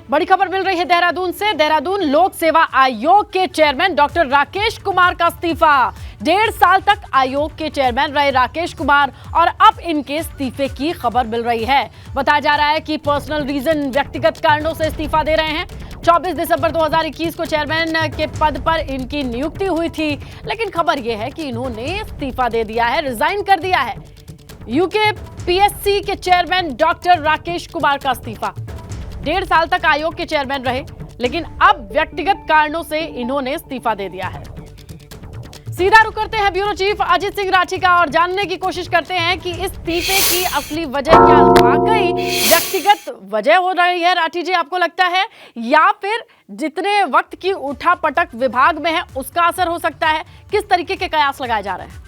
बड़ी खबर मिल रही है देहरादून से। देहरादून लोक सेवा आयोग के चेयरमैन डॉक्टर राकेश कुमार का इस्तीफा। 1.5 साल तक आयोग के चेयरमैन रहे राकेश कुमार और अब इनके इस्तीफे की खबर मिल रही है। बताया जा रहा है कि पर्सनल रीजन, व्यक्तिगत कारणों से इस्तीफा दे रहे हैं। 24 दिसंबर 2021 को चेयरमैन के पद पर इनकी नियुक्ति हुई थी, लेकिन खबर यह है कि इन्होंने इस्तीफा दे दिया है, रिजाइन कर दिया है। यूकेपीएससी के चेयरमैन डॉक्टर राकेश कुमार का इस्तीफा। 1.5 साल तक आयोग के चेयरमैन रहे, लेकिन अब व्यक्तिगत कारणों से इन्होंने इस्तीफा दे दिया है। सीधा रुक करते हैं ब्यूरो चीफ अजित सिंह राठी का और जानने की कोशिश करते हैं कि इस्तीफे की असली वजह क्या वाकई व्यक्तिगत वजह हो रही है। राठी जी, आपको लगता है या फिर जितने वक्त की उठापटक विभाग में है उसका असर हो सकता है? किस तरीके के कयास लगाए जा रहे हैं?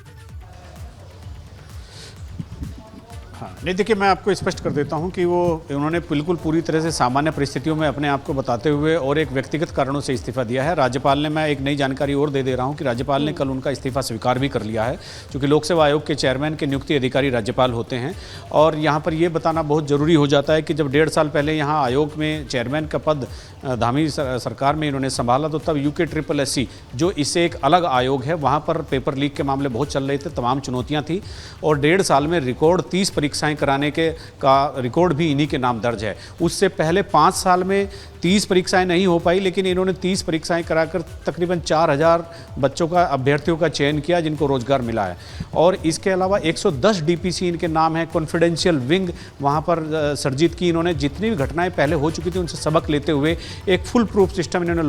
हाँ, नहीं देखिए, मैं आपको स्पष्ट कर देता हूं कि उन्होंने बिल्कुल पूरी तरह से सामान्य परिस्थितियों में अपने आप को बताते हुए और एक व्यक्तिगत कारणों से इस्तीफा दिया है। राज्यपाल ने, मैं एक नई जानकारी और दे रहा हूं कि राज्यपाल ने कल उनका इस्तीफा स्वीकार भी कर लिया है, क्योंकि लोक सेवा आयोग के चेयरमैन के नियुक्ति अधिकारी राज्यपाल होते हैं। और यहाँ पर यह बताना बहुत जरूरी हो जाता है कि जब 1.5 साल पहले यहाँ आयोग में चेयरमैन का पद धामी सरकार में इन्होंने संभाला, तो तब यूकेपीएससी जो इससे एक अलग आयोग है, वहाँ पर पेपर लीक के मामले बहुत चल रहे थे, तमाम चुनौतियाँ थी। और 1.5 साल में रिकॉर्ड 30 परीक्षाएं कराने का रिकॉर्ड भी इन्हीं के नाम दर्ज है। उससे पहले 5 साल में 30 परीक्षाएं नहीं हो पाई, लेकिन इन्होंने 30 परीक्षाएं कराकर तकरीबन 4000 बच्चों का, अभ्यर्थियों का चयन किया जिनको रोजगार मिला है। और इसके अलावा 110 डीपीसी इनके नाम है, कॉन्फिडेंशियल विंग वहां पर सर्जित की इन्होंने। जितनी भी घटनाएं पहले हो चुकी थी उनसे सबक लेते हुए एक फुल प्रूफ सिस्टम इन्होंने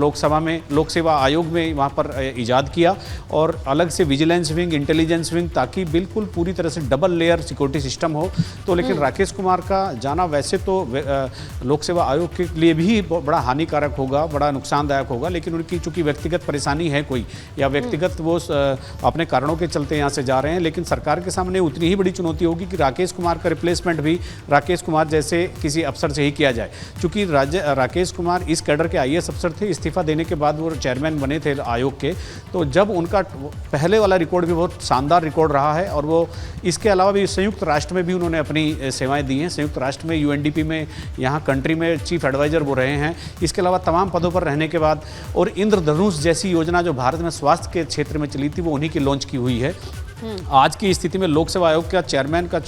लोक सेवा आयोग में वहां पर ईजाद किया, और अलग से विजिलेंस विंग, इंटेलिजेंस विंग, ताकि बिल्कुल पूरी तरह से डबल लेयर सिक्योरिटी सिस्टम हो। तो लेकिन राकेश कुमार का जाना वैसे तो लोक सेवा आयोग के लिए भी बड़ा हानिकारक होगा, बड़ा नुकसानदायक होगा, लेकिन उनकी चूंकि व्यक्तिगत परेशानी है कोई, या व्यक्तिगत वो अपने कारणों के चलते यहाँ से जा रहे हैं, लेकिन सरकार के सामने उतनी ही बड़ी चुनौती होगी कि राकेश कुमार का रिप्लेसमेंट भी राकेश कुमार जैसे किसी अफसर से ही किया जाए। चूंकि राकेश कुमार इस कैडर के आईएएस अफसर थे, इस्तीफा देने के बाद वो चेयरमैन बने थे आयोग के, तो जब उनका पहले वाला रिकॉर्ड भी बहुत शानदार रिकॉर्ड रहा है, और वो इसके अलावा भी संयुक्त राष्ट्र में भी उन्होंने अपनी सेवाएं दी हैं। संयुक्त राष्ट्र में, यूएनडीपी में, यहाँ कंट्री में चीफ एडवाइजर वो रहे हैं। इसके अलावा तमाम पदों पर रहने के बाद, और इंद्रधनुष जैसी योजना जो भारत में स्वास्थ्य के क्षेत्र में चली थी, वो उन्हीं की लॉन्च की हुई है। आज की स्थिति में लोक सेवा आयोग का चेयरमैन का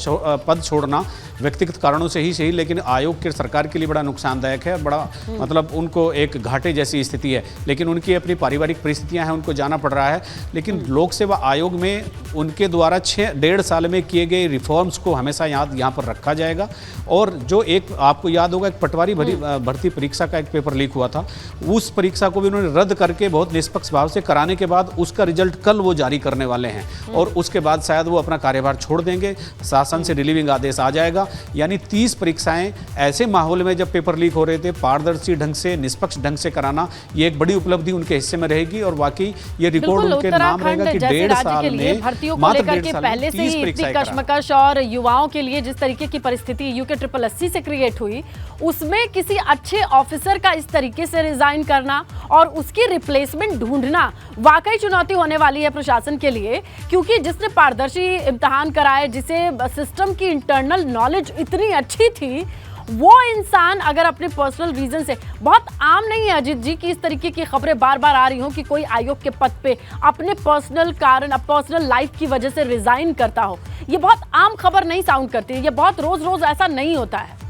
पद छोड़ना व्यक्तिगत कारणों से ही सही, लेकिन आयोग के, सरकार के लिए बड़ा नुकसानदायक है, बड़ा मतलब उनको एक घाटे जैसी स्थिति है। लेकिन उनकी अपनी पारिवारिक परिस्थितियां हैं, उनको जाना पड़ रहा है। लेकिन लोक सेवा आयोग में उनके द्वारा 1.5 साल में किए गए रिफॉर्म्स को हमेशा यहाँ पर रखा जाएगा। और जो एक आपको याद होगा, एक पटवारी भर्ती परीक्षा का एक पेपर लीक हुआ था, उस परीक्षा को भी उन्होंने रद्द करके बहुत निष्पक्ष भाव से कराने के बाद उसका रिजल्ट कल वो जारी करने वाले हैं, और उसके बाद शायद वो अपना कार्यभार छोड़ देंगे, शासन से रिलीविंग आदेश आ जाएगा। यानी 30 परीक्षाएं ऐसे माहौल में जब पेपर लीक हो रहे थे, पारदर्शी ढंग से, निष्पक्ष ढंग से कराना, ये एक बड़ी उपलब्धि उनके हिस्से में रहेगी। और वाकई ये रिकॉर्ड उनके नाम रहेगा कि 1.5 साल में भर्तियों को लेकर के पहले से ही इतनी कशमकश, और युवाओं के लिए जिस तरीके की परिस्थिति यूकेपीएससी से क्रिएट हुई, उसमें किसी अच्छे ऑफिसर का इस तरीके से रिजाइन करना और उसकी रिप्लेसमेंट ढूंढना वाकई चुनौती होने वाली है प्रशासन के लिए। क्योंकि जिसने पारदर्शी इम्तिहान कराए, जिसे सिस्टम की इंटरनल नॉलेज इतनी अच्छी थी, वो इंसान अगर अपने पर्सनल रीजन से, बहुत आम नहीं है अजित जी कि इस तरीके की खबरें बार बार आ रही हो कि कोई आयोग के पद पे अपने पर्सनल कारण, पर्सनल लाइफ की वजह से रिजाइन करता हो। ये बहुत आम खबर नहीं साउंड करती है, ये बहुत रोज रोज ऐसा नहीं होता है।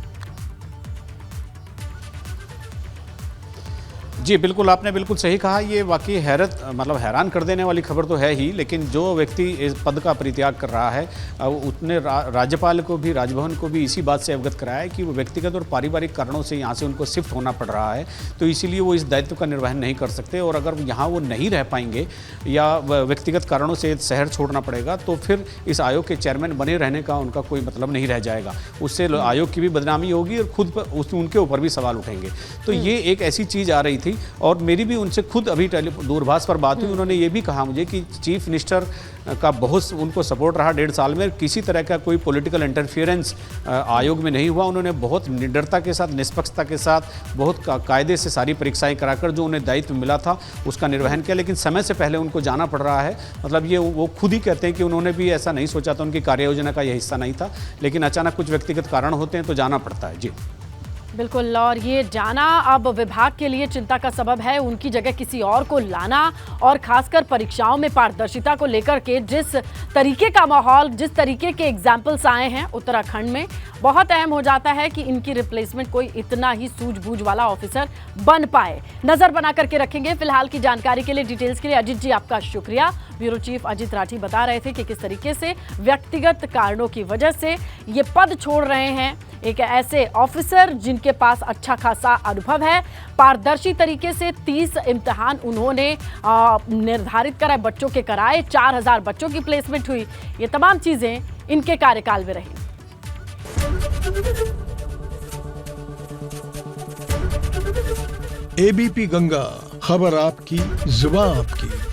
जी बिल्कुल, आपने बिल्कुल सही कहा। ये वाकई हैरान कर देने वाली खबर तो है ही, लेकिन जो व्यक्ति इस पद का परित्याग कर रहा है, उसने राज्यपाल को भी, राजभवन को भी इसी बात से अवगत कराया है कि वो व्यक्तिगत और पारिवारिक कारणों से यहाँ से उनको शिफ्ट होना पड़ रहा है, तो इसीलिए वो इस दायित्व का निर्वहन नहीं कर सकते। और अगर यहाँ वो नहीं रह पाएंगे या व्यक्तिगत कारणों से शहर छोड़ना पड़ेगा, तो फिर इस आयोग के चेयरमैन बने रहने का उनका कोई मतलब नहीं रह जाएगा। उससे आयोग की भी बदनामी होगी और खुद पर उनके ऊपर भी सवाल उठेंगे। तो ये एक ऐसी चीज़ आ रही थी। और मेरी भी उनसे खुद अभी दूरभाष पर बात हुई, उन्होंने ये भी कहा मुझे कि चीफ मिनिस्टर का बहुत उनको सपोर्ट रहा 1.5 साल में, किसी तरह का कोई पॉलिटिकल इंटरफियरेंस आयोग में नहीं हुआ। उन्होंने बहुत निडरता के साथ, निष्पक्षता के साथ, बहुत कायदे से सारी परीक्षाएं कराकर जो उन्हें दायित्व मिला था उसका निर्वहन किया, लेकिन समय से पहले उनको जाना पड़ रहा है। मतलब ये वो खुद ही कहते हैं कि उन्होंने भी ऐसा नहीं सोचा था, उनकी कार्य योजना का यह हिस्सा नहीं था, लेकिन अचानक कुछ व्यक्तिगत कारण होते हैं तो जाना पड़ता है। जी बिल्कुल, और ये जाना अब विभाग के लिए चिंता का सबब है। उनकी जगह किसी और को लाना और खासकर परीक्षाओं में पारदर्शिता को लेकर के जिस तरीके का माहौल, जिस तरीके के एग्जाम्पल्स आए हैं उत्तराखंड में, बहुत अहम हो जाता है कि इनकी रिप्लेसमेंट कोई इतना ही सूझबूझ वाला ऑफिसर बन पाए। नजर बना करके रखेंगे। फिलहाल की जानकारी के लिए, डिटेल्स के लिए अजित जी आपका शुक्रिया। ब्यूरो चीफ अजित राठी बता रहे थे कि किस तरीके से व्यक्तिगत कारणों की वजह से ये पद छोड़ रहे हैं एक ऐसे ऑफिसर जिनके पास अच्छा खासा अनुभव है। पारदर्शी तरीके से 30 इम्तिहान उन्होंने निर्धारित कराए, बच्चों के कराए, 4000 बच्चों की प्लेसमेंट हुई। ये तमाम चीजें इनके कार्यकाल में रही। एबीपी गंगा, खबर आपकी, जुबान आपकी।